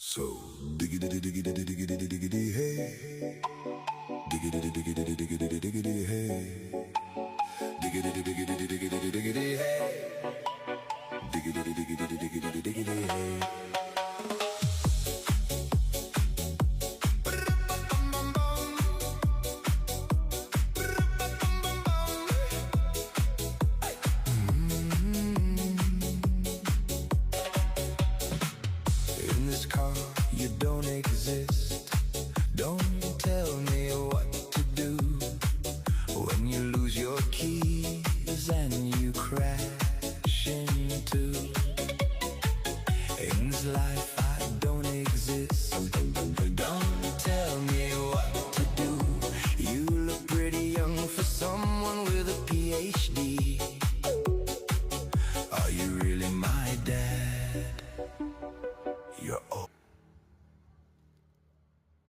So diggity diggity diggity diggity hey, diggity diggity diggity diggity hey, diggity diggity diggity diggity hey, diggity diggity diggity diggity hey. You don't exist. Don't tell me why.